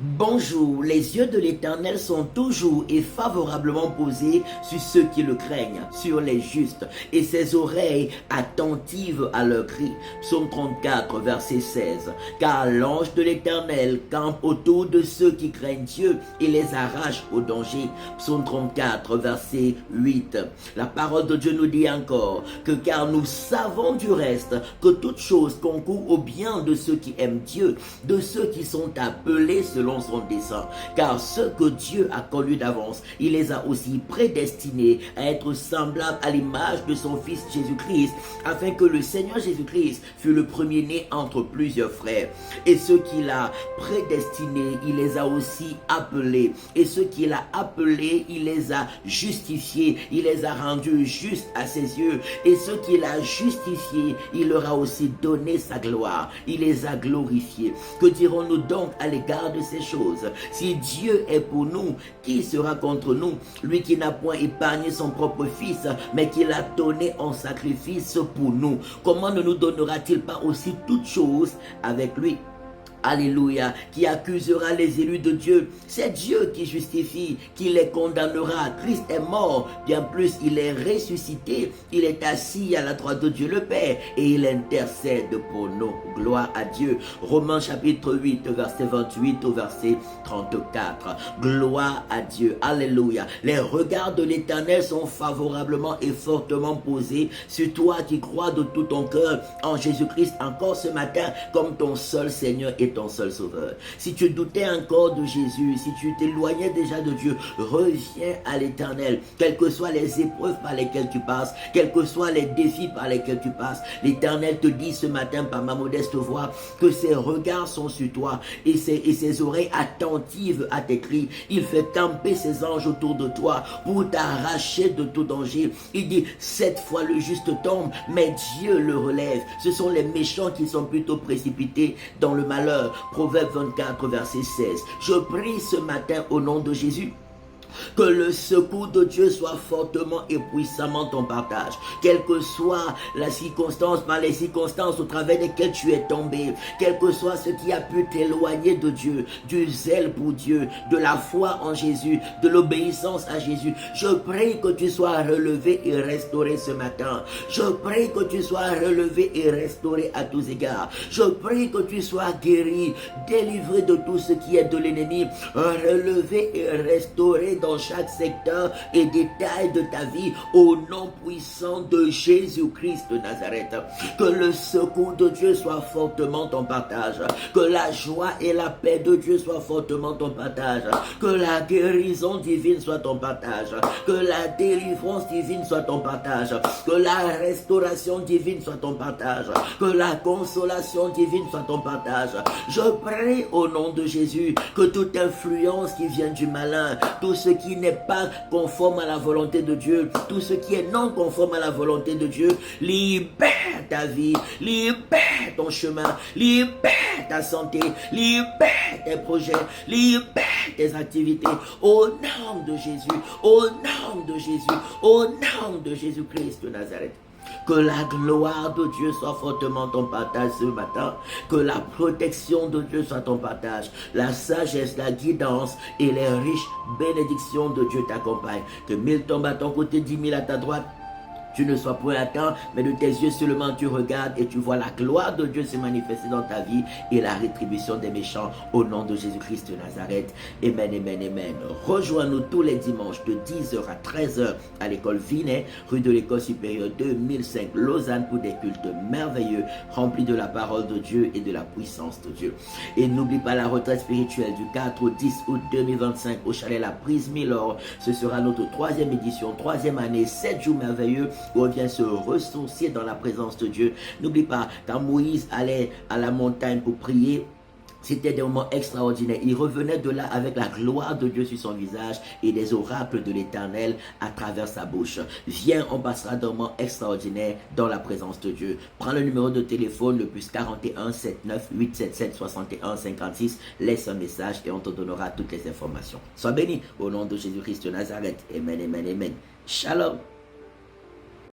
Bonjour, les yeux de l'Éternel sont toujours et favorablement posés sur ceux qui le craignent, sur les justes, et ses oreilles attentives à leurs cris. Psaume 34, verset 16. Car l'ange de l'Éternel campe autour de ceux qui craignent Dieu et les arrache au danger. Psaume 34, verset 8. La parole de Dieu nous dit encore que car nous savons du reste que toute chose concourt au bien de ceux qui aiment Dieu, de ceux qui sont appelés selon son dessein. Car ceux que Dieu a connus d'avance, il les a aussi prédestinés à être semblables à l'image de son Fils Jésus-Christ, afin que le Seigneur Jésus-Christ fût le premier-né entre plusieurs frères. Et ceux qu'il a prédestinés, il les a aussi appelés. Et ceux qu'il a appelés, il les a justifiés. Il les a rendus justes à ses yeux. Et ceux qu'il a justifiés, il leur a aussi donné sa gloire. Il les a glorifiés. Que dirons-nous donc à l'égard de ces choses? Si Dieu est pour nous, qui sera contre nous? Lui qui n'a point épargné son propre Fils, mais qui l'a donné en sacrifice pour nous, comment ne nous donnera-t-il pas aussi toutes choses avec lui? Alléluia. Qui accusera les élus de Dieu? C'est Dieu qui justifie, qui les condamnera. Christ est mort, bien plus il est ressuscité. Il est assis à la droite de Dieu le Père et il intercède pour nous. Gloire à Dieu. Romains chapitre 8, verset 28 au verset 34. Gloire à Dieu. Alléluia. Les regards de l'Éternel sont favorablement et fortement posés sur toi qui crois de tout ton cœur en Jésus-Christ encore ce matin comme ton seul Seigneur et ton seul sauveur. Si tu doutais encore de Jésus, si tu t'éloignais déjà de Dieu, reviens à l'Éternel. Quelles que soient les épreuves par lesquelles tu passes, quels que soient les défis par lesquels tu passes, l'Éternel te dit ce matin par ma modeste voix que ses regards sont sur toi et ses oreilles attentives à tes cris. Il fait camper ses anges autour de toi pour t'arracher de tout danger. Il dit 7 fois le juste tombe, mais Dieu le relève. Ce sont les méchants qui sont plutôt précipités dans le malheur. Proverbe 24, verset 16. Je prie ce matin au nom de Jésus que le secours de Dieu soit fortement et puissamment ton partage. Quelle que soit la circonstance, par les circonstances au travers desquelles tu es tombé, quel que soit ce qui a pu t'éloigner de Dieu, du zèle pour Dieu, de la foi en Jésus, de l'obéissance à Jésus, je prie que tu sois relevé et restauré ce matin. Je prie que tu sois relevé et restauré à tous égards. Je prie que tu sois guéri, délivré de tout ce qui est de l'ennemi, relevé et restauré dans chaque secteur et détail de ta vie au nom puissant de Jésus-Christ de Nazareth. Que le secours de Dieu soit fortement ton partage. Que la joie et la paix de Dieu soient fortement ton partage. Que la guérison divine soit ton partage. Que la délivrance divine soit ton partage. Que la restauration divine soit ton partage. Que la consolation divine soit ton partage. Je prie au nom de Jésus que toute influence qui vient du malin, tout ce qui n'est pas conforme à la volonté de Dieu, tout ce qui est non conforme à la volonté de Dieu, libère ta vie, libère ton chemin, libère ta santé, libère tes projets, libère tes activités, au nom de Jésus, au nom de Jésus, au nom de Jésus-Christ de Nazareth. Que la gloire de Dieu soit fortement ton partage ce matin. Que la protection de Dieu soit ton partage. La sagesse, la guidance et les riches bénédictions de Dieu t'accompagnent. Que 1000 tombent à ton côté, 10 000 à ta droite. Tu ne sois point atteint, mais de tes yeux seulement tu regardes et tu vois la gloire de Dieu se manifester dans ta vie et la rétribution des méchants au nom de Jésus-Christ de Nazareth. Amen, amen, amen. Rejoins-nous tous les dimanches de 10h à 13h à l'école Vinet, rue de l'école supérieure 2005 Lausanne pour des cultes merveilleux remplis de la parole de Dieu et de la puissance de Dieu. Et n'oublie pas la retraite spirituelle du 4 au 10 août 2025 au chalet La Prise Milor. Ce sera notre 3e édition, 3e année, 7 jours merveilleux où on vient se ressourcer dans la présence de Dieu. N'oublie pas, quand Moïse allait à la montagne pour prier, c'était des moments extraordinaires. Il revenait de là avec la gloire de Dieu sur son visage et des oracles de l'Éternel à travers sa bouche. Viens, on passera des moments extraordinaires dans la présence de Dieu. Prends le numéro de téléphone, le plus 41 79 877 61 56. Laisse un message et on te donnera toutes les informations. Sois béni au nom de Jésus-Christ de Nazareth. Amen, amen, amen. Shalom.